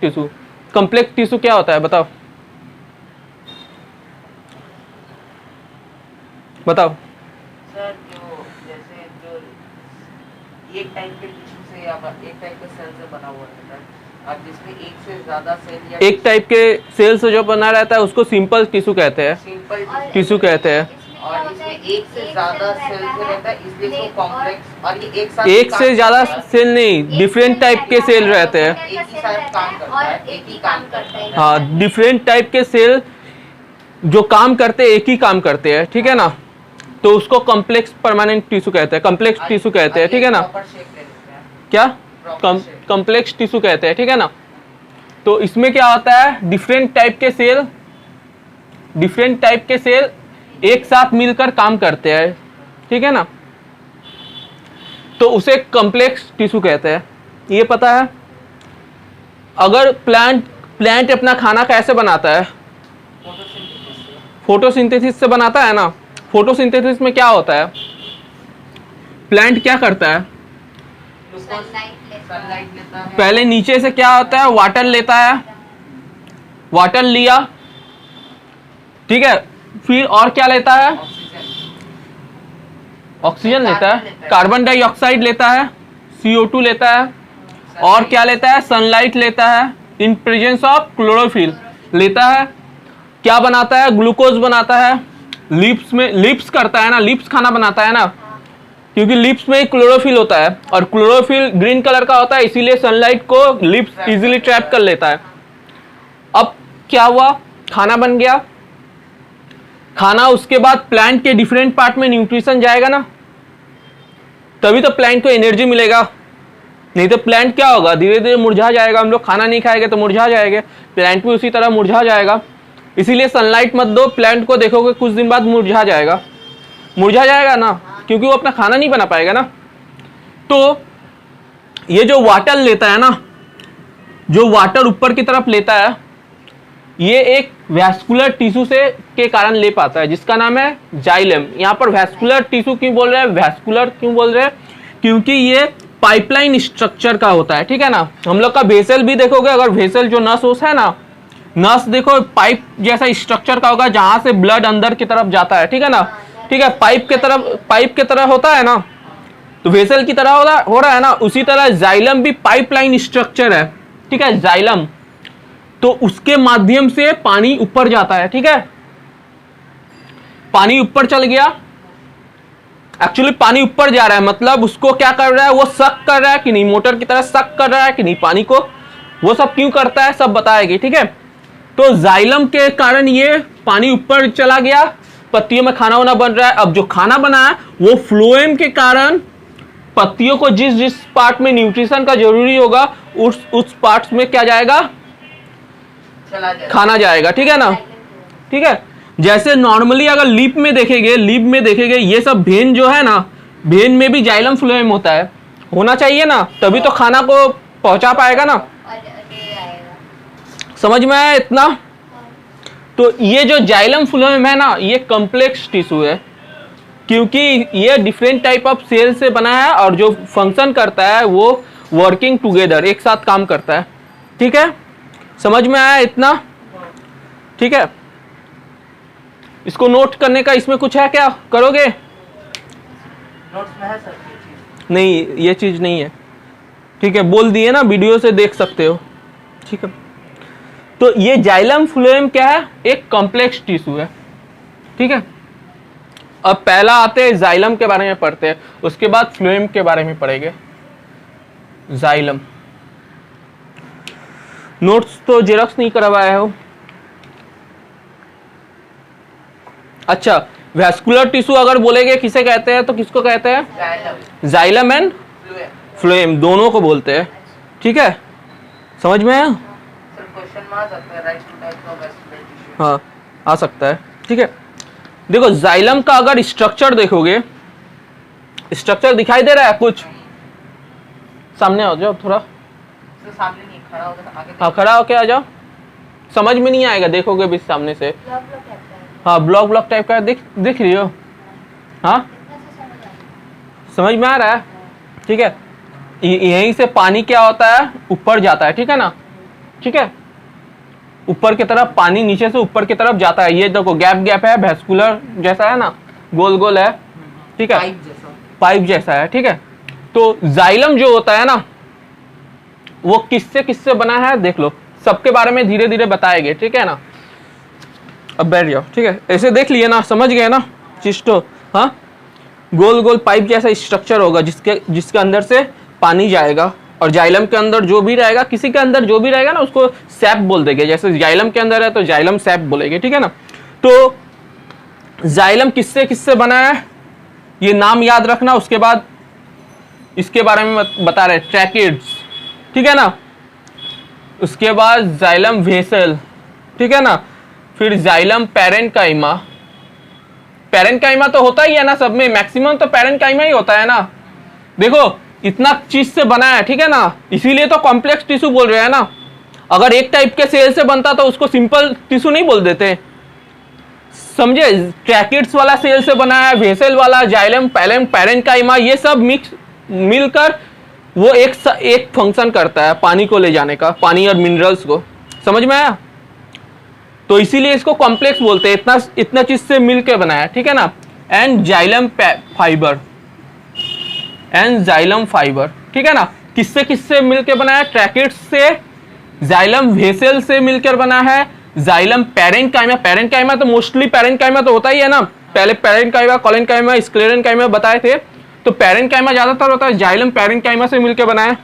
Tissue. Complex tissue क्या होता है बताओ बताओ। सर जो एक टाइप के टिश्यू से या एक टाइप के सेल से बना हुआ रहता है और जिसमें एक से ज्यादा सेल या एक टाइप के सेल से जो बना रहता है उसको सिंपल टिश्यू कहते हैं। सिंपल टिश्यू कहते हैं। और इसमें एक से ज्यादा सेल से रहता है इसलिए इसको कॉम्प्लेक्स और ये एक साथ एक से ज्यादा सेल नहीं, डिफरेंट टाइप के सेल रहते हैं। एक ही साथ काम करता है, एक ही काम करता है। हाँ, डिफरेंट टाइप के सेल जो काम करते हैं एक ही काम करते हैं, ठीक है ना। तो उसको कॉम्प्लेक्स परमानेंट टिश्यू कहते हैं, कॉम्प्लेक्स टिश्यू कहते हैं, ठीक है ना। क्या कॉम्प्लेक्स टिश्यू कहते हैं, ठीक है ना। तो इसमें क्या होता है, डिफरेंट टाइप के सेल एक साथ मिलकर काम करते हैं, ठीक है ना। तो उसे कॉम्प्लेक्स टिश्यू कहते हैं, ये पता है। अगर प्लांट अपना खाना कैसे बनाता है, फोटोसिंथेसिस से बनाता है ना। फोटोसिंथेसिस में क्या होता है, प्लांट क्या करता है, सनलाइट लेता है। पहले नीचे से क्या होता है, वाटर लेता है, वाटर लिया, ठीक है। फिर और क्या लेता है, ऑक्सीजन लेता है, कार्बन डाइऑक्साइड लेता है, CO2 लेता है, और क्या लेता है, सनलाइट लेता है, इन प्रेजेंस ऑफ क्लोरोफिल लेता है। क्या बनाता है, ग्लूकोज बनाता है, लिप्स करता है ना, लिप्स खाना बनाता है ना, क्योंकि लिप्स में क्लोरोफिल होता है और क्लोरोफिल ग्रीन कलर का होता है, इसीलिए सनलाइट को लिप्स इजीली ट्रैप कर लेता है। अब क्या हुआ, खाना बन गया। खाना उसके बाद प्लांट के डिफरेंट पार्ट में न्यूट्रिशन जाएगा ना, तभी तो प्लांट को एनर्जी मिलेगा। नहीं तो प्लांट क्या होगा, धीरे धीरे मुरझा जाएगा। हम लोग खाना नहीं खाएंगे तो मुरझा जाएंगे, प्लांट भी उसी तरह मुरझा जाएगा। इसीलिए सनलाइट मत दो, प्लांट को देखोगे कुछ दिन बाद मुरझा जाएगा ना, क्योंकि वो अपना खाना नहीं बना पाएगा ना। तो ये जो वाटर लेता है ना, जो वाटर ऊपर की तरफ लेता है, ये एक वैस्कुलर टिश्यू से के कारण ले पाता है, जिसका नाम है जाइलम। यहाँ पर वैस्कुलर टिश्यू क्यों बोल रहे हैं, वैस्कुलर क्यों बोल रहे हैं, क्योंकि ये पाइपलाइन स्ट्रक्चर का होता है, ठीक है ना। हम लोग का वेसल भी देखोगे, अगर वेसल जो नस है ना, नस देखो पाइप जैसा स्ट्रक्चर का होगा, जहां से ब्लड अंदर की तरफ जाता है, ठीक है ना। ठीक है, पाइप के तरह होता है ना, तो वेसल की तरह हो रहा है ना। उसी तरह जाइलम भी पाइपलाइन स्ट्रक्चर है, ठीक है, जाइलम। तो उसके माध्यम से पानी ऊपर जाता है, ठीक है। पानी ऊपर चल गया, एक्चुअली पानी ऊपर जा रहा है, मतलब उसको क्या कर रहा है, वो सक कर रहा है कि नहीं, मोटर की तरह सक कर रहा है कि नहीं पानी को, वो सब क्यों करता है सब बताएगी, ठीक है। तो जाइलम के कारण ये पानी ऊपर चला गया, पत्तियों में खाना वाना बन रहा है। अब जो खाना बना है वो फ्लोएम के कारण पत्तियों को जिस पार्ट में न्यूट्रिशन का जरूरी होगा, उस पार्ट्स में क्या जाएगा, खाना जाएगा, ठीक है ना। ठीक है, जैसे नॉर्मली अगर लीप में देखेंगे ये सब भेन जो है ना, भेन में भी जाइलम फ्लोएम होता है, होना चाहिए ना, तभी तो खाना को पहुंचा पाएगा ना। समझ में आया इतना। तो ये जो जाइलम फ्लोएम है ना, ये कॉम्प्लेक्स टिश्यू है, क्योंकि ये डिफरेंट टाइप ऑफ सेल से बना है और जो फंक्शन करता है वो वर्किंग टुगेदर, एक साथ काम करता है, ठीक है। समझ में आया इतना, ठीक है। इसको नोट करने का इसमें कुछ है क्या, करोगे? नोट्स में है सर ये चीज? नहीं, ये चीज नहीं है, ठीक है, बोल दिए ना, वीडियो से देख सकते हो, ठीक है। तो ये जाइलम फ्लोएम क्या है, एक कॉम्प्लेक्स टिश्यू है, ठीक है। अब पहला आते हैं जाइलम के बारे में पढ़ते हैं, उसके बाद फ्लोएम के बारे में पढ़ेंगे। जाइलम नोट्स तो जेरॉक्स नहीं करवाए हो। अच्छा, वैस्कुलर टिश्यू अगर बोलेंगे किसे कहते हैं, तो किसको कहते हैं, जाइलम एंड फ्लोएम दोनों को बोलते हैं, ठीक है। समझ में आया? हाँ, आ सकता है, ठीक है। देखो जाइलम का अगर स्ट्रक्चर देखोगे, स्ट्रक्चर दिखाई दे रहा है कुछ, सामने आ जाओ थोड़ा, सामने नहीं खड़ा होगा, आगे हाँ खड़ा होके आ जाओ, समझ में नहीं आएगा, देखोगे भी सामने से। हाँ, ब्लॉक टाइप का दिख रही हो, हाँ समझ में आ रहा है, ठीक है। यहीं से पानी क्या होता है, ऊपर जाता है, ठीक है ना। ठीक है, ऊपर की तरफ पानी नीचे से ऊपर की तरफ जाता है। ये देखो गैप गैप है, वेस्कुलर जैसा है ना, गोल गोल है, ठीक है, पाइप जैसा है, ठीक है। तो जाइलम जो होता है ना वो किससे किससे बना है देख लो, सबके बारे में धीरे धीरे बताएंगे, ठीक है ना। अब बैठ जाओ, ठीक है, ऐसे देख लिए ना, समझ गए ना चीज तो। हाँ, गोल गोल पाइप जैसा स्ट्रक्चर होगा जिसके अंदर से पानी जाएगा, और जाइलम के अंदर जो भी रहेगा, किसी के अंदर जो भी रहेगा ना उसको सैप बोल देंगे। जैसे जाइलम के अंदर है तो जाइलम सैप बोलेंगे, ठीक है ना। तो जाइलम किससे किससे बना है ये नाम याद रखना। उसके बाद इसके बारे में बता रहे ट्रैकिड्स, ठीक है ना। उसके बाद जाइलम वेसल, ठीक है ना। फिर जाइलम पैरेन्काइमा, पैरेन्काइमा तो होता ही है ना सब में, मैक्सिमम तो पैरेन्काइमा ही होता है ना। देखो इतना चीज से बना है, ठीक है ना, इसीलिए तो कॉम्प्लेक्स टिश्यू बोल रहे हैं ना। अगर एक टाइप के सेल से बनता तो उसको सिंपल टिश्यू नहीं बोल देते, समझे। ट्रैकिड्स वाला सेल से बना है, वेसल वाला, जाइलम पैरेन्काइमा, ये सब मिक्स मिलकर वो एक फंक्शन करता है पानी को ले जाने का, पानी और मिनरल्स को, समझ में आया। तो इसीलिए इसको कॉम्प्लेक्स बोलते हैं, इतना चीज से मिलकर बना है, ठीक है ना। And xylem fibre, and xylem fibre, ठीक है ना। किससे किससे मिलकर बना है, ट्रैकिड्स से, जाइलम वेसल से मिलकर बना है, जाइलम पैरेन्काइमा, पैरेन्काइमा तो मोस्टली पैरेन्काइमा तो होता ही है ना। पहले पैरेन्काइमा, कोलेन्काइमा, स्क्लेरेन्काइमा बताए थे, तो पैरेन्काइमा ज्यादातर होता है, जाइलम पैरेन्काइमा से मिलकर बना है,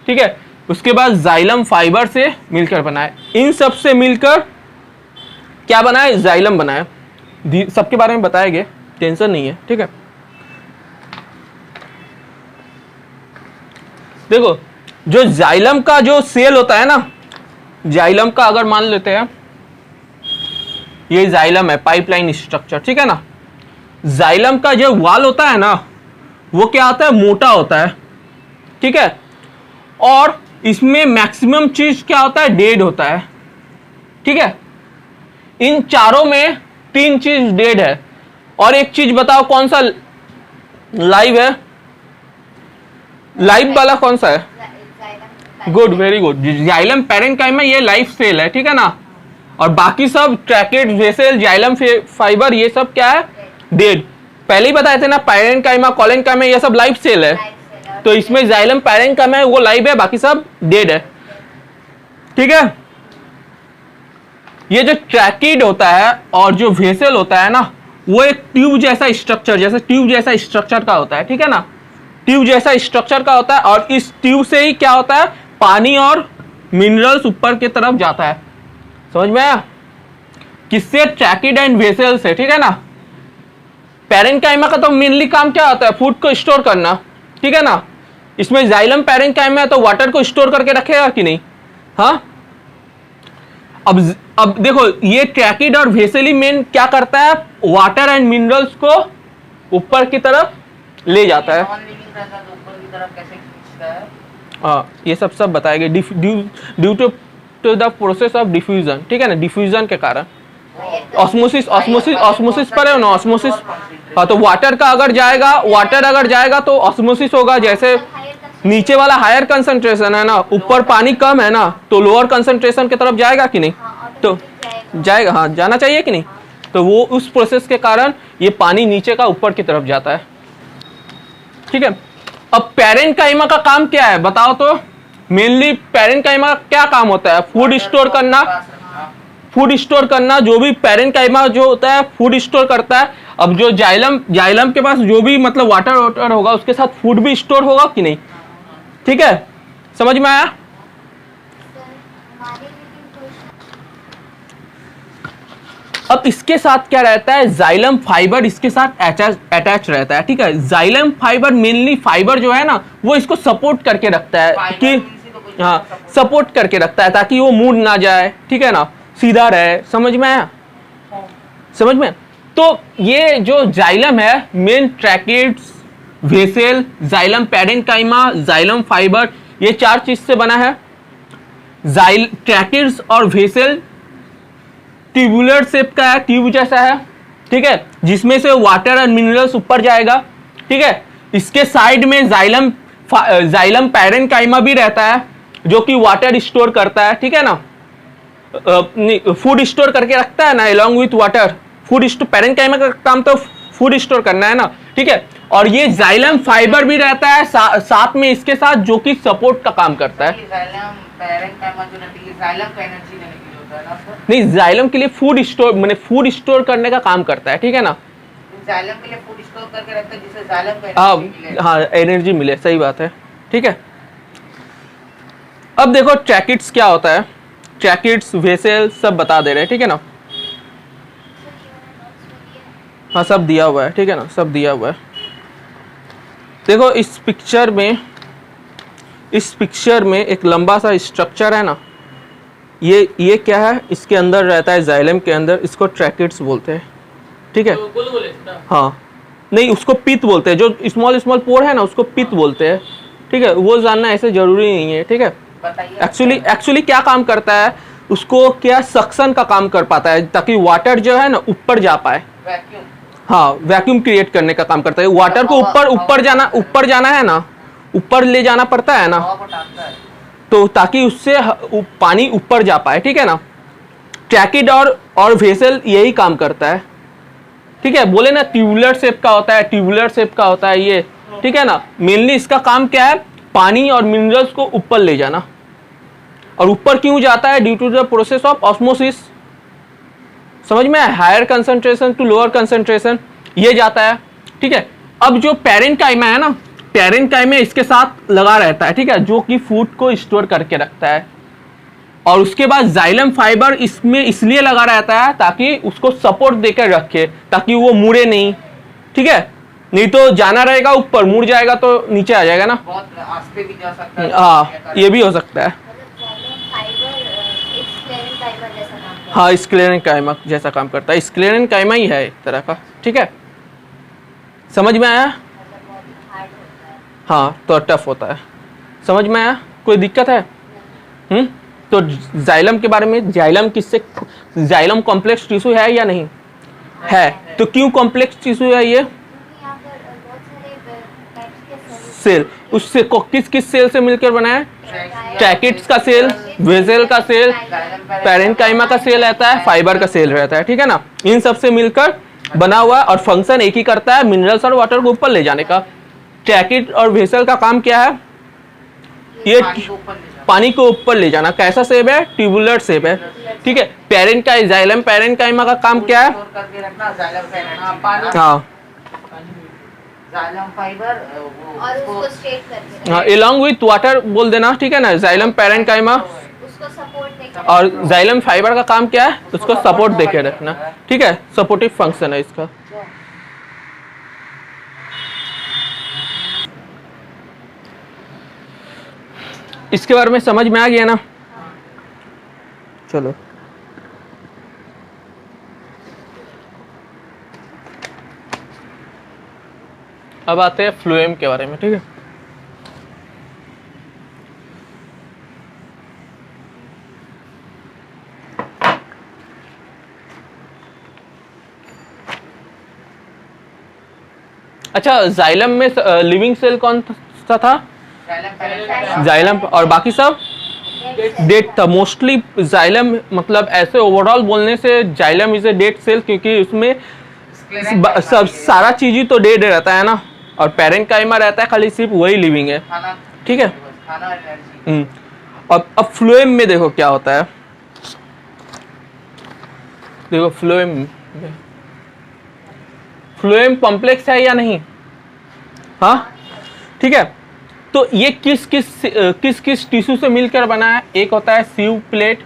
ठीक है। उसके बाद जाइलम फाइबर से मिलकर बना है। इन सब से मिलकर क्या बना है, जाइलम बना है। सबके बारे में बताएंगे, टेंशन नहीं है, ठीक है। देखो जो जाइलम का जो सेल होता है ना, जाइलम का अगर मान लेते हैं ये जाइलम है, पाइपलाइन स्ट्रक्चर, ठीक है ना। जाइलम का जो वाल होता है ना वो क्या होता है, मोटा होता है, ठीक है। और इसमें मैक्सिमम चीज क्या होता है, डेड होता है, ठीक है। इन चारों में 3 चीज डेड है, और एक चीज बताओ कौन सा लाइव है, लाइव वाला कौन सा है, good, very good. Xylem parenchyma ये लाइफ सेल है, ठीक है ना। और बाकी सब ट्रैकिड, वेसल, जाइलम फाइबर ये सब क्या है, डेड। पहले ही बताए थे ना, पैरेन्काइमा, कोलेन्काइमा ये सब लाइफ सेल है, तो इसमें जाइलम पैरेन्काइमा वो लाइव है, बाकी सब डेड है, ठीक है। ये जो ट्रैकिड होता है और जो वेसल होता है ना वो एक ट्यूब जैसा स्ट्रक्चर, जैसे ट्यूब जैसा स्ट्रक्चर का होता है, ठीक है ना। ट्यूब जैसा स्ट्रक्चर का होता है, और इस ट्यूब से ही क्या होता है, पानी और मिनरल्स ऊपर की तरफ जाता है, समझ में आया। किससे, ट्रैकिड एंड वेसल से, ठीक है ना। पैरेन्काइमा का तो मेनली काम क्या होता है, फूड को स्टोर करना, ठीक है ना। इसमें जाइलम पैरेन्काइमा है तो वाटर को स्टोर करके रखेगा कि नहीं, हाँ। अब देखो ये ट्रैकिड और वेसली मेन क्या करता है, वाटर एंड मिनरल्स को ऊपर की तरफ ले जाता है। ये सब बताएंगे due to the process of diffusion, ठीक है ना, डिफ्यूजन के कारण। ऑस्मोसिस पर है ना, ऑस्मोसिस। हाँ, तो वाटर अगर जाएगा तो ऑस्मोसिस होगा। जैसे नीचे वाला हायर कंसंट्रेशन है ना, ऊपर पानी कम है ना, तो लोअर कंसंट्रेशन की तरफ जाएगा कि नहीं, तो जाएगा, हाँ जाना चाहिए कि नहीं। तो वो उस प्रोसेस के कारण ये पानी नीचे का ऊपर की तरफ जाता है, ठीक है। अब पैरेन्काइमा का काम क्या है बताओ तो। मेनली पैरेन्काइमा का क्या काम होता है, फूड स्टोर करना, जो भी पैरेन्काइमा जो होता है फूड स्टोर करता है। अब जो जाइलम के पास जो भी मतलब वाटर होगा उसके साथ फूड भी स्टोर होगा कि नहीं, ठीक है, समझ में आया। अब इसके साथ क्या रहता है, जाइलम फाइबर इसके साथ अटैच रहता है, ठीक है। जाइलम फाइबर मेनली फाइबर जो है ना वो इसको सपोर्ट करके रखता है, कि हाँ सपोर्ट करके रखता है ताकि वो मुड़ ना जाए, ठीक है ना, सीधा रहे, समझ में आया, समझ में। तो ये जो जाइलम है main tracheids, vessel, xylem parenchyma, xylem fibre ये 4 चीज से बना है। ट्रैकिड्स और वेसल ट्यूबुलर शेप का है, ट्यूब जैसा है, ठीक है, जिसमें से वाटर और मिनरल्स ऊपर जाएगा, ठीक है। इसके साइड में जाइलम पैरेन्काइमा भी रहता है, जो कि वाटर स्टोर करता है, ठीक है ना, फूड स्टोर करके रखता है ना along with water. Food store, parenchyma का काम तो फूड स्टोर करना है ना, ठीक है। और ये जाइलम फाइबर भी रहता है साथ में इसके साथ, जो कि सपोर्ट का काम करता है। जाइलम पैरेन्काइमा जो रहती है, जाइलम का एनर्जी देने के लिए होता है ना सर? नहीं, जाइलम के लिए फूड स्टोर, मैंने फूड स्टोर करने का काम करता है, ठीक है ना। जाइलम के लिए फूड स्टोर करके रखते हैं जिससे जाइलम का एनर्जी मिले। हाँ, एनर्जी मिले, सही बात है, ठीक है। अब देखो ट्रैकिट्स क्या होता है, ट्रैकिट्स वेसल सब बता दे रहे हैं, ठीक है ना। हाँ, सब दिया हुआ है, ठीक है ना, सब दिया हुआ है। देखो इस पिक्चर में एक लंबा सा स्ट्रक्चर है ना, ये क्या है, इसके अंदर रहता है जाइलम के अंदर, इसको ट्रैकिट्स बोलते हैं, ठीक है। हाँ, नहीं, उसको पित्त बोलते हैं, जो स्मॉल स्मॉल पोर है ना उसको पित्त बोलते हैं, ठीक है। वो जानना ऐसे जरूरी नहीं है, ठीक है। एक्चुअली क्या काम करता है, उसको क्या सक्शन का काम कर पाता है, ताकि वाटर जो है ना ऊपर जा पाए। वैक्यूम। हाँ, वैक्यूम क्रिएट करने का काम करता है। वाटर को ऊपर जाना है ना, ऊपर ले जाना पड़ता है ना, तो ताकि उससे पानी ऊपर जा पाए, ठीक है ना। ट्रैकिड और वेसल यही काम करता है, ठीक है। बोले ना ट्यूबुलर शेप का होता है, ट्यूबुलर शेप का होता है ये, ठीक है ना। मेनली इसका काम क्या है, पानी और मिनरल्स को ऊपर ले जाना। और ऊपर क्यों जाता है, due to the process of osmosis. समझ में, higher concentration to lower concentration ये जाता है, ठीक है। अब जो पैरेन्काइमा है ना, पैरेन्काइमा इसके साथ लगा रहता है, ठीक है, जो कि फूड को स्टोर करके रखता है। और उसके बाद जाइलम फाइबर इसमें इसलिए लगा रहता है ताकि उसको सपोर्ट देकर रखे, ताकि वो मुड़े नहीं, ठीक है। नहीं तो जाना रहेगा ऊपर, मुड़ जाएगा तो नीचे आ जाएगा ना, बहुत आस्ते भी जा सकता है। हाँ, ये भी हो सकता है। हाँ, स्क्लेरेन्काइमा जैसा काम करता है, स्क्लेरेन्काइमा ही है एक तरह का, ठीक है। समझ में आया? हाँ, तो टफ होता है, समझ में आया? कोई दिक्कत है? तो जाइलम के बारे में, जाइलम किससे, जाइलम कॉम्प्लेक्स टिश्यू है या नहीं है? तो क्यों कॉम्प्लेक्स टिश्यू है ये? सेल, उससे किस सेल से मिलकर बना है? ट्रैकिट्स का सेल, वेसल का सेल, पैरेन्काइमा का सेल रहता है, फाइबर का सेल रहता है, ठीक है ना। इन सब से मिलकर बना हुआ, और फंक्शन एक ही करता है, मिनरल्स और वाटर को ऊपर ले जाने का। ट्रैकिट और वेसल का काम क्या है, ये पानी को ऊपर ले जाना। कैसा शेप है, ट्यूबुलर शेप है, ठीक है। जाइलम पैरेन्काइमा का काम क्या है, हाँ, जाइलम फाइबर और उसको स्ट्रेट करके हाँ, अलॉन्ग विथ वाटर बोल देना, ठीक है ना। जाइलम पैरेन्काइमा उसको सपोर्ट देकर, और जाइलम फाइबर का काम क्या है, उसको सपोर्ट देके रखना, ठीक है। सपोर्टिव फंक्शन है इसका। इसके बारे में समझ में आ गया ना? चलो, अब आते हैं फ्लोएम के बारे में, ठीक है। अच्छा, जाइलम में लिविंग सेल कौन सा था? जाइलम, और बाकी सब डेड था। मोस्टली जाइलम, मतलब ऐसे ओवरऑल बोलने से xylem is a dead cell, क्योंकि उसमें सब सारा चीज ही तो डेड रहता है ना, और पैरेन्काइमा रहता है खाली, सिर्फ वही लिविंग है, ठीक है। अब फ्लोएम में देखो क्या होता है। देखो फ्लोएम कॉम्प्लेक्स है या नहीं? हाँ, ठीक है। तो ये किस किस टिश्यू से मिलकर बना है? एक होता है सीव प्लेट,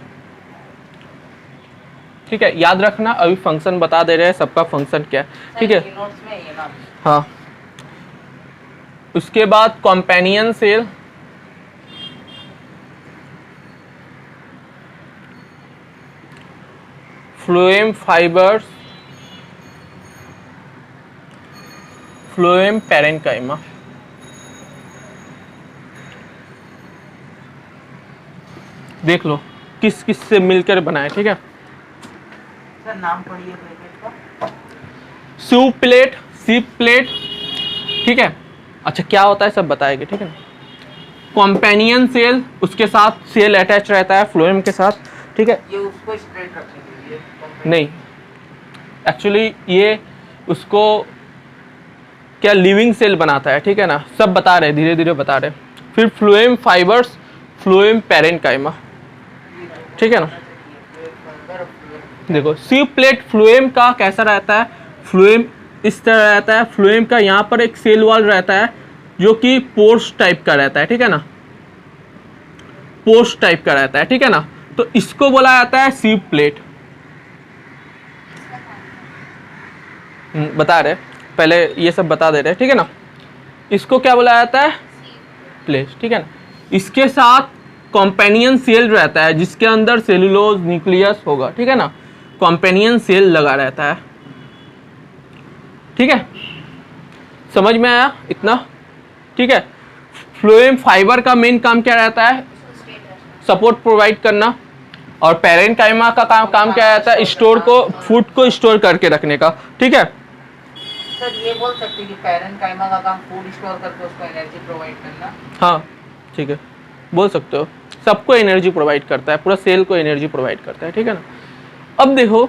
ठीक है, याद रखना, अभी फंक्शन बता दे रहे हैं सबका फंक्शन क्या है, ठीक है। हाँ, उसके बाद companion cell, phloem fibres, phloem parenchyma. देख लो किस किस से मिलकर बना है, ठीक है। सर नाम पढ़िए इसका। सीव प्लेट, ठीक है। अच्छा, क्या होता है सब बताएंगे, ठीक है ना। कॉम्पेनियन सेल, उसके साथ सेल अटैच रहता है फ्लोएम के साथ, ठीक है। ये उसको स्ट्रेट रखने के लिए नहीं, एक्चुअली ये उसको क्या लिविंग सेल बनाता है, ठीक है ना, सब बता रहे, धीरे धीरे बता रहे। फिर फ्लोएम फाइबर्स, फ्लोएम पैरेन्काइमा, ठीक है ना। देखो सी प्लेट फ्लोएम का कैसा रहता है, फ्लोएम इस तरह रहता है। फ्लोएम का यहाँ पर एक सेल वॉल रहता है जो कि पोर्स टाइप का रहता है, ठीक है ना, पोर्स टाइप का रहता है, ठीक है ना। तो इसको बोला जाता है सी प्लेट। बता रहे, पहले ये सब बता दे रहे, ठीक है ना। इसको क्या बोला जाता है, प्लेट, ठीक है ना। इसके साथ कॉम्पेनियन सेल रहता है जिसके अंदर सेलुलोज न्यूक्लियस होगा, ठीक है ना, कॉम्पेनियन सेल लगा रहता है, ठीक है। समझ में आया इतना, ठीक है। फ्लोएम फाइबर का मेन काम क्या रहता है, सपोर्ट प्रोवाइड करना, और पैरेन्काइमा का काम क्या रहता है, स्टोर को, फूड को स्टोर करके रखने का, ठीक है। सर ये बोल सकते हैं कि पैरेन्काइमा का काम फूड स्टोर करके उसको एनर्जी प्रोवाइड करना। हाँ ठीक है, बोल सकते हो, सबको एनर्जी प्रोवाइड करता है, पूरा सेल को एनर्जी प्रोवाइड करता है, ठीक है ना। अब देखो,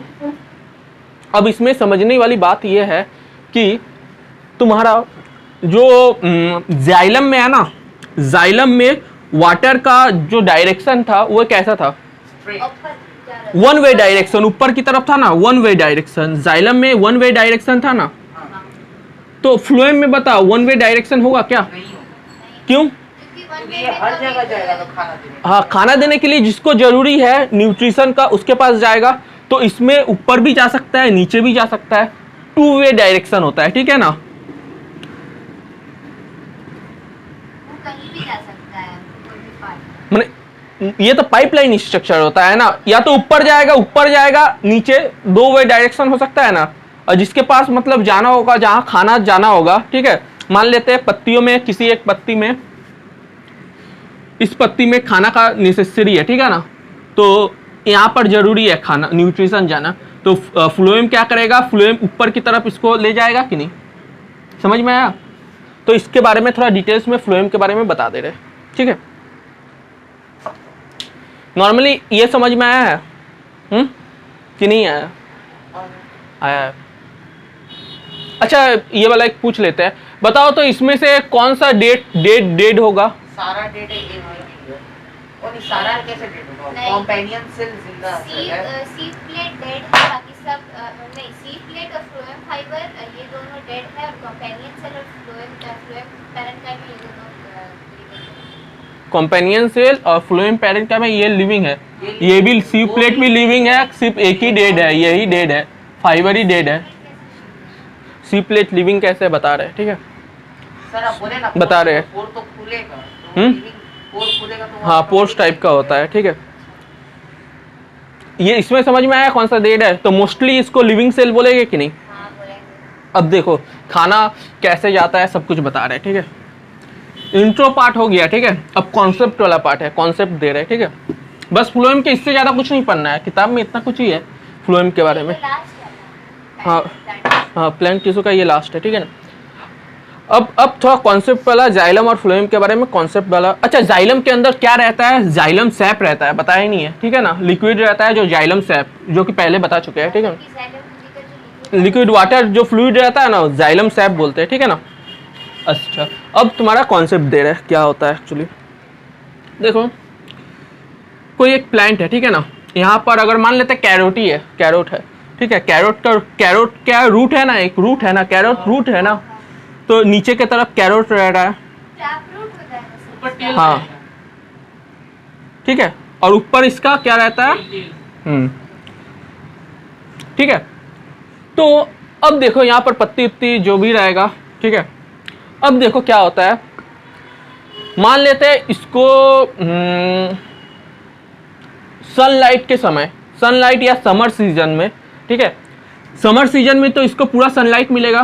अब इसमें समझने वाली बात यह है कि तुम्हारा जो जाइलम में है ना, जाइलम में वाटर का जो डायरेक्शन था वो कैसा था, वन वे डायरेक्शन, ऊपर की तरफ था ना, वन वे डायरेक्शन। जाइलम में वन वे डायरेक्शन था ना, तो फ्लोएम में बताओ वन वे डायरेक्शन होगा क्या, क्यों? क्योंकि ये हर जगह जाएगा तो खाना देने, हाँ, खाना देने के लिए जिसको जरूरी है न्यूट्रिशन का उसके पास जाएगा। तो इसमें ऊपर भी जा सकता है, नीचे भी जा सकता है, टू वे डायरेक्शन होता है, ठीक है ना। कहीं भी जा सकता है, कोई भी पार्ट। मैंने ये तो पाइपलाइन स्ट्रक्चर होता है ना, या तो ऊपर जाएगा, नीचे, दो वे डायरेक्शन हो सकता है ना। और जिसके पास मतलब जाना होगा, जहाँ खाना जाना होगा, ठीक है, मान लेते हैं पत्तियों में, किसी एक पत्ती में, इस पत्ती में खाना का नेसेसरी है, ठीक है ना, तो यहाँ पर जरूरी है खाना, न्यूट्रिशन जाना। तो फ्लोएम क्या करेगा, फ्लोएम ऊपर की तरफ इसको ले जाएगा कि नहीं, समझ में आया। तो इसके बारे में थोड़ा डिटेल्स में फ्लोएम के बारे में बता दे रहे, ठीक है। नॉर्मली ये समझ में आया है कि नहीं आया, आया है। अच्छा ये वाला एक पूछ लेते हैं, बताओ तो इसमें से कौन सा डेड होगा, सारा डेड है, और नहीं सारा कैसे डेड होगा, कॉम्पेनियन सेल जिंदा है। सी प्लेट डेड है, बाकी सब नहीं, सी प्लेट और फ्लोएम फाइबर ये दोनों डेड है, और कॉम्पेनियन सेल और फ्लोएम पैरेन्काइमा ये दोनों living है। कॉम्पेनियन सेल और फ्लोएम पैरेन्काइमा ये लिविंग है, ये भी सी प्लेट भी लिविंग है, सिर्फ एक ही डेड है, यही डेड है, फाइबर ही डेड है। सी प्लेट लिविंग कैसे बता रहे हैं, ठीक है, सर आप बोले ना, बता रहे हैं। पोर तो खुलेगा, तो पोर खुलेगा तो हाँ, पोर्स टाइप का होता है, ठीक है। ये इसमें समझ में आया कौन सा डेड है, तो मोस्टली इसको लिविंग सेल बोलेंगे कि नहीं। हाँ बोलेंगे। अब देखो खाना कैसे जाता है सब कुछ बता रहे हैं, ठीक है। इंट्रो पार्ट हो गया, ठीक है। अब कॉन्सेप्ट वाला पार्ट है, कॉन्सेप्ट दे रहे हैं, ठीक है। बस फ्लोएम के इससे ज़्यादा कुछ नहीं पढ़ना है, किताब में इतना कुछ ही है फ्लोएम के बारे में। हाँ हाँ, प्लांट टिश्यू का ये लास्ट है, ठीक है ना। अब थोड़ा कॉन्सेप्ट वाला जाइलम और फ्लोएम के बारे में, कॉन्सेप्ट वाला। अच्छा, जाइलम के अंदर क्या रहता है, जाइलम सैप रहता है, बताया ही नहीं है, ठीक है ना। लिक्विड रहता है जो जाइलम सैप, जो कि पहले बता चुके हैं, ठीक है। लिक्विड वाटर जो फ्लूइड रहता है ना, जाइलम सैप बोलते हैं, ठीक है ना। अच्छा, अब तुम्हारा कॉन्सेप्ट दे रहे हैं क्या होता है एक्चुअली। देखो कोई एक प्लांट है, ठीक है ना, यहाँ पर अगर मान लेते हैं कैरोट ही है, कैरोट है, ठीक है। कैरोट क्या रूट है ना, एक रूट है ना, कैरोट रूट है ना, तो नीचे की तरफ कैरोट रह रहा है, हाँ ठीक है, और ऊपर इसका क्या रहता है, ठीक है। तो अब देखो यहाँ पर पत्ती उत्ती जो भी रहेगा, ठीक है। अब देखो क्या होता है, मान लेते हैं इसको सनलाइट के समय, सनलाइट या समर सीजन में, ठीक है। समर सीजन में तो इसको पूरा सनलाइट मिलेगा,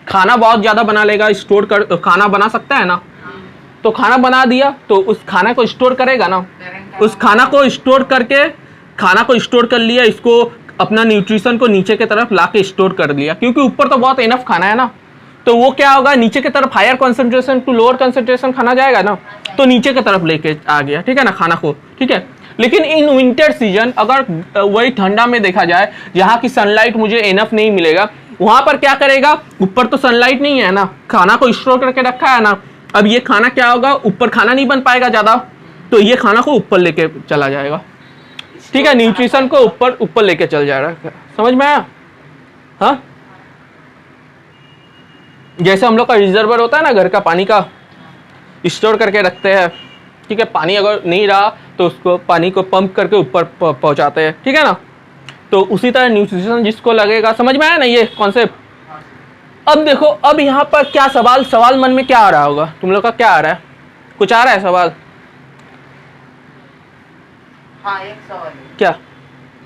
खाना बहुत ज़्यादा बना लेगा, स्टोर कर, खाना बना सकता है ना, तो खाना बना दिया तो उस खाना को स्टोर करेगा ना, उस खाना को स्टोर करके, खाना को स्टोर कर लिया, इसको अपना न्यूट्रिशन को नीचे की तरफ ला के स्टोर कर लिया, क्योंकि ऊपर तो बहुत इनफ खाना है ना, तो वो क्या होगा, नीचे की तरफ higher concentration to lower concentration खाना जाएगा ना, तो नीचे की तरफ लेके आ गया, ठीक है ना, खाना को, ठीक है। लेकिन इन विंटर सीजन अगर वही ठंडा में देखा जाए जहाँ की सनलाइट मुझे इनफ नहीं मिलेगा, वहां पर क्या करेगा, ऊपर तो सनलाइट नहीं है ना, खाना को स्टोर करके रखा है ना, अब ये खाना क्या होगा, ऊपर खाना नहीं बन पाएगा ज्यादा, तो ये खाना को ऊपर लेके चला जाएगा, ठीक है, न्यूट्रिशन को ऊपर ऊपर लेके चल जाएगा। समझ में आया? हाँ, जैसे हम लोग का रिजर्वर होता है ना घर का पानी का, स्टोर करके रखते हैं, ठीक है, पानी अगर नहीं रहा तो उसको पानी को पंप करके ऊपर पहुंचाते हैं, ठीक है ना, तो उसी तरह न्यूट्रिशन जिसको लगेगा। समझ में आया ना ये कॉन्सेप्ट? अब देखो, अब यहाँ पर क्या सवाल मन में क्या आ रहा होगा तुम लोग का, क्या आ रहा है, कुछ आ रहा है सवाल? हाँ, एक सवाल है। क्या?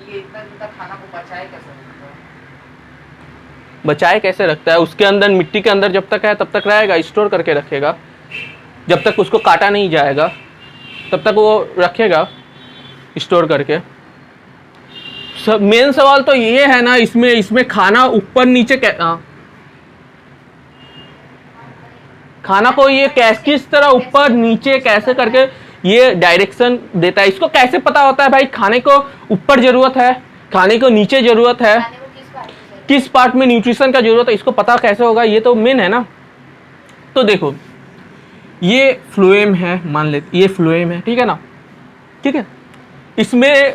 ये इतना खाना को बचाए कैसे रखता है? बचाए कैसे रखता है? उसके अंदर मिट्टी के अंदर जब तक है तब तक रहेगा, स्टोर करके रखेगा, जब तक उसको काटा नहीं जाएगा तब तक वो रखेगा स्टोर करके। मेन सवाल तो ये है ना, इसमें खाना ऊपर नीचे खाना को ये किस तरह ऊपर नीचे कैसे करके ये डायरेक्शन देता है, इसको कैसे पता होता है भाई खाने को ऊपर जरूरत है, खाने को नीचे जरूरत है, किस पार्ट में न्यूट्रिशन का जरूरत है, इसको पता कैसे होगा, ये तो मेन है ना। तो देखो, ये फ्लोएम है, मान लेते ये फ्लोएम है, ठीक है ना, ठीक है, इसमें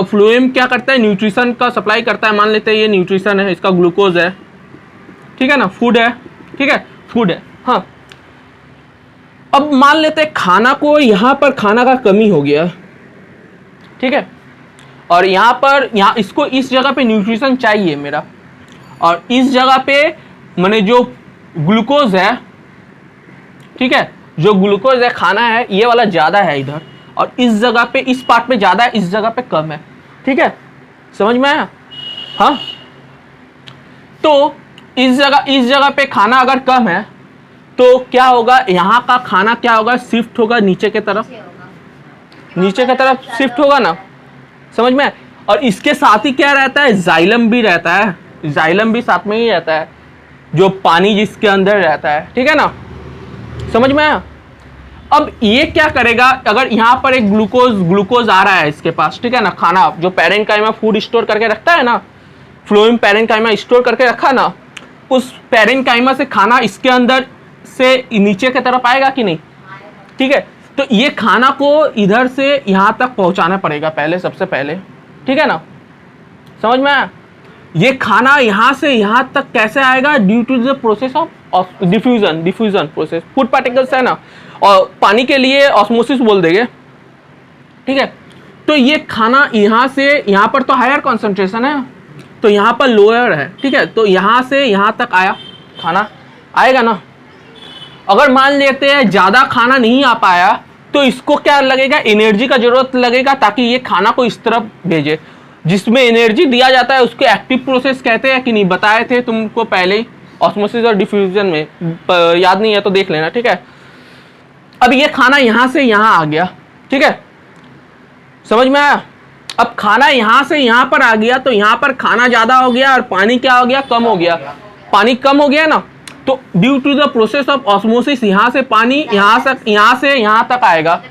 फ्लोएम क्या करता है, न्यूट्रिशन का सप्लाई करता है। मान लेते हैं ये न्यूट्रिशन है, इसका ग्लूकोज है, ठीक है ना, फूड है, ठीक है, फूड है। हाँ, अब मान लेते हैं खाना को, यहाँ पर खाना का कमी हो गया, ठीक है, और यहाँ इसको इस जगह पे न्यूट्रिशन चाहिए मेरा, और इस जगह पे मैंने जो ग्लूकोज है, ठीक है, जो ग्लूकोज है खाना है ये वाला ज़्यादा है इधर, और इस जगह पे इस पार्ट में ज़्यादा है, इस जगह पे कम है, ठीक है, समझ में आया? हाँ, तो इस जगह पे खाना अगर कम है तो क्या होगा, यहाँ का खाना क्या होगा, शिफ्ट होगा नीचे की तरफ, नीचे की तरफ शिफ्ट होगा ना, समझ में? और इसके साथ ही क्या रहता है, जाइलम भी रहता है, जाइलम भी साथ में ही रहता है, जो पानी जिसके अंदर रहता है, ठीक है ना, समझ में आया? अब ये क्या करेगा, अगर यहाँ पर एक ग्लूकोज आ रहा है इसके पास, ठीक है ना, खाना जो पैरेन्काइमा फूड स्टोर करके रखता है ना, फ्लोएम पैरेन्काइमा स्टोर करके रखा ना, उस पैरेन्काइमा से खाना इसके अंदर से नीचे की तरफ आएगा कि नहीं, ठीक है, तो ये खाना को इधर से यहाँ तक पहुँचाना पड़ेगा पहले, सबसे पहले, ठीक है ना, समझ में आया? ये खाना यहाँ से यहाँ तक कैसे आएगा, due to the process of diffusion process, food particles है ना, और पानी के लिए ऑस्मोसिस बोल देंगे, ठीक है, तो ये खाना यहाँ से यहाँ पर तो हायर कॉन्सेंट्रेशन है, तो यहाँ पर लोअर है, ठीक है, तो यहाँ से यहाँ तक आया खाना, आएगा ना। अगर मान लेते हैं ज़्यादा खाना नहीं आ पाया तो इसको क्या लगेगा, एनर्जी का जरूरत लगेगा, ताकि ये खाना को इस तरफ भेजे, जिसमें एनर्जी दिया जाता है उसको एक्टिव प्रोसेस कहते हैं कि नहीं, बताए थे तुमको पहले ही ऑस्मोसिस और डिफ्यूजन में, याद नहीं है तो देख लेना, ठीक है। अब ये खाना यहाँ से यहाँ आ गया, ठीक है, समझ में आया? अब खाना यहाँ से यहाँ पर आ गया, तो यहाँ पर खाना ज़्यादा हो गया और पानी क्या हो गया, कम हो गया, पानी कम हो गया ना, तो due to the process of osmosis यहाँ से पानी यहाँ से यहाँ तक आएगा,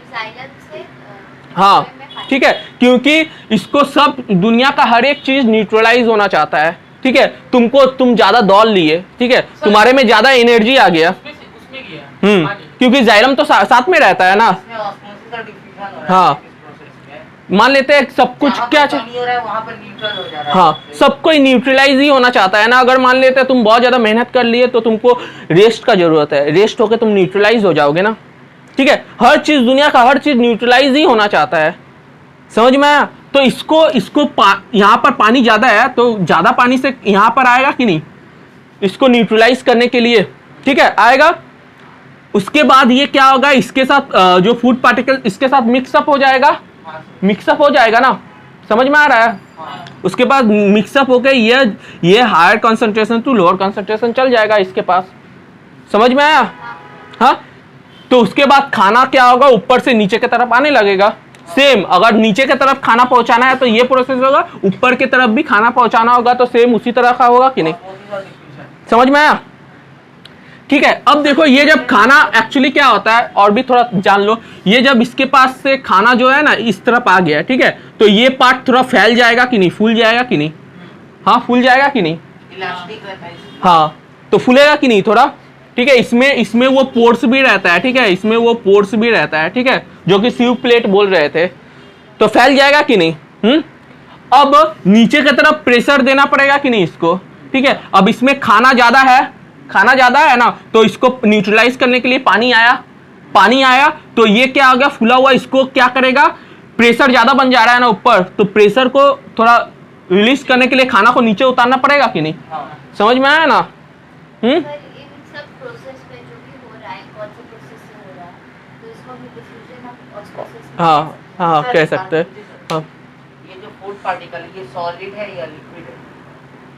हाँ, ठीक है, क्योंकि इसको सब दुनिया का हर एक चीज न्यूट्रलाइज होना चाहता है, ठीक है, तुम ज्यादा दौड़ लिए, ठीक है, तुम्हारे में ज्यादा एनर्जी आ गया, क्योंकि जाइलम तो साथ में रहता है ना, हाँ, मान लेते हैं सब कुछ क्या हाँ, सब कोई न्यूट्रलाइज ही होना चाहता है ना। अगर मान लेते हैं तुम बहुत ज्यादा मेहनत कर लिए तो तुमको रेस्ट का जरूरत है, रेस्ट होकर तुम न्यूट्रलाइज हो जाओगे ना, ठीक है, हर चीज दुनिया का हर चीज न्यूट्रलाइज ही होना चाहता है, समझ में आया? तो इसको यहाँ पर पानी ज्यादा है तो ज्यादा पानी से यहाँ पर आएगा कि नहीं, इसको न्यूट्रलाइज करने के लिए, ठीक है, आएगा। उसके बाद ये क्या होगा, इसके साथ जो फूड पार्टिकल इसके साथ मिक्सअप हो जाएगा ना, समझ में आ रहा है? उसके बाद मिक्सअप होकर ये higher concentration to lower concentration चल जाएगा इसके पास, समझ में आया? हाँ, तो उसके बाद खाना क्या होगा, ऊपर से नीचे की तरफ आने लगेगा। सेम अगर नीचे की तरफ खाना पहुंचाना है तो ये प्रोसेस होगा, ऊपर की तरफ भी खाना पहुंचाना होगा तो सेम उसी तरह का होगा कि नहीं, समझ में आया? ठीक है। अब देखो ये जब खाना एक्चुअली क्या होता है और भी थोड़ा जान लो, ये जब इसके पास से खाना जो है ना इस तरफ आ गया, ठीक है, तो ये पार्ट थोड़ा फैल जाएगा कि नहीं, फूल जाएगा कि नहीं, हाँ फूल जाएगा कि नहीं, इलास्टिक रहता है इसमें। हाँ तो फूलेगा कि नहीं थोड़ा, ठीक है। इसमें वो पोर्स भी रहता है, ठीक है, इसमें वो पोर्स भी रहता है, ठीक है, जो कि सीव प्लेट बोल रहे थे, तो फैल जाएगा कि नहीं। अब नीचे की तरफ प्रेशर देना पड़ेगा कि नहीं इसको, ठीक है। अब इसमें खाना ज्यादा है ना, तो इसको न्यूट्रलाइज करने के लिए पानी आया, तो ये क्या हो गया, फूला हुआ, इसको क्या करेगा, प्रेशर ज्यादा बन जा रहा है ना ऊपर, तो प्रेशर को थोड़ा रिलीज करने के लिए खाना को नीचे उतारना पड़ेगा कि नहीं, समझ में आया ना। सर इन सब प्रोसेस में जो भी हो रहा है, कौन से प्रोसेस से हो रहा है, तो इसको हम डिफ्यूजन ऑफ ऑस्मोसिस हाँ सर, कह सकते हैं। हाँ ये जो फूड पार्टिकल है ये सॉलिड है या लिक्विड है?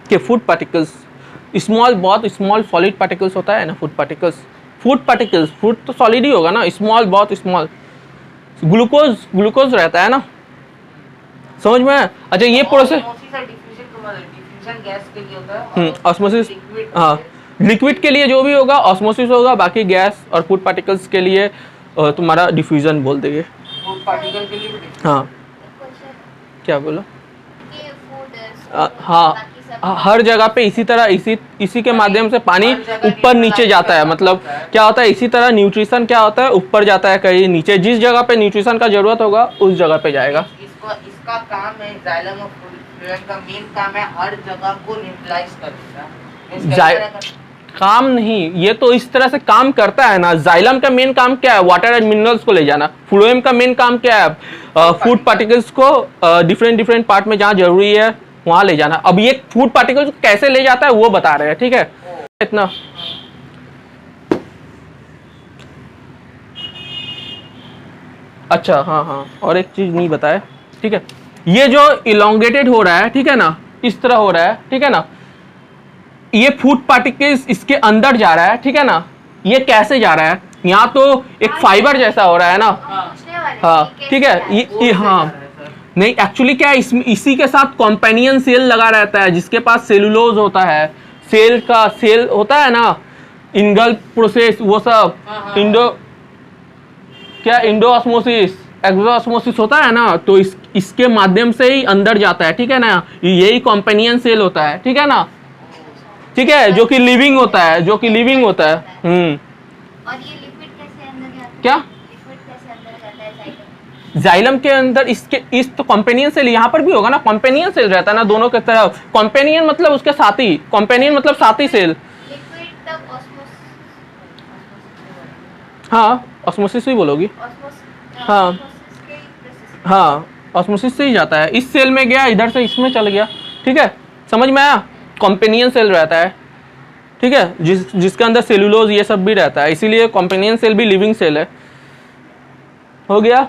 कि फूड पार्टिकल्स बहुत स्मॉल सॉलिड पार्टिकल्स होता है ना, फूड तो सॉलिड ही होगा ना, बहुत स्मॉल ग्लूकोज रहता है ना, समझ में। अच्छा ये प्रोसेस डिफ्यूजन गैस के लिए होता है, ऑस्मोसिस, लिक्विड हाँ लिक्विड के लिए जो भी होगा ऑस्मोसिस होगा, बाकी गैस और फूड पार्टिकल्स के लिए तुम्हारा डिफ्यूजन बोल देंगे। फूड पार्टिकल के लिए भी हाँ क्वेश्चन क्या बोलो, कि फूड हाँ हर जगह पे इसी तरह इसी के माध्यम से पानी ऊपर नीचे जाता है, मतलब क्या होता है, इसी तरह न्यूट्रिशन क्या होता है, ऊपर जाता है कहीं नीचे, जिस जगह पे न्यूट्रिशन का जरूरत होगा उस जगह पे जाएगा। इसका काम है, जाइलम और फ्लोएम का मेन काम है हर जगह को न्यूट्रलाइज करना। काम नहीं, ये तो इस तरह से काम करता है ना। जाइलम का मेन काम क्या है, वाटर एंड मिनरल्स को ले जाना। फ्लोएम का मेन काम क्या है, फूड पार्टिकल्स को डिफरेंट पार्ट में जहाँ जरूरी है वहां ले जाना। अब ये फूड पार्टिकल्स कैसे ले जाता है वो बता रहे हैं, ठीक है इतना। अच्छा हाँ और एक चीज नहीं बताया, ठीक है, ये जो इलोंगेटेड हो रहा है, ठीक है ना, इस तरह हो रहा है, ठीक है ना, ये फूड पार्टिकल्स इसके अंदर जा रहा है, ठीक है ना, ये कैसे जा रहा है, यहाँ तो एक फाइबर जैसा हो रहा है ना, हाँ ठीक है, ये हाँ नहीं एक्चुअली क्या है, इसी के साथ कॉम्पेनियन सेल लगा रहता है, जिसके पास सेलुलोज होता है, सेल होता है ना, इंगल प्रोसेस वो सब, इंडो ऑस्मोसिस एक्सो ऑस्मोसिस होता है ना, तो इसके माध्यम से ही अंदर जाता है, ठीक है ना, यही कॉम्पेनियन सेल होता है, ठीक है ना, ठीक है, जो कि लिविंग होता है। और ये लिक्विड कैसे अंदर जाता है, क्या लिक्विड कैसे अंदर जाता है जाइलम? जाइलम के अंदर इस तो कॉम्पेनियन सेल यहाँ पर भी होगा ना, कॉम्पेनियन सेल रहता है ना दोनों के तरफ, कॉम्पेनियन मतलब उसके साथी, कॉम्पेनियन मतलब साथी सेल, लिक्विड तब ऑस्मोसिस, हाँ ऑस्मोसिस ही बोलोगी, हाँ ऑस्मोसिस से ही जाता है, इस सेल में गया इधर से इसमें चल गया, ठीक है, समझ में आया। कॉम्पेनियन सेल रहता है, ठीक है, जिसके अंदर सेलुलोज ये सब भी रहता है, इसीलिए कॉम्पेनियन सेल भी लिविंग सेल है। हो गया।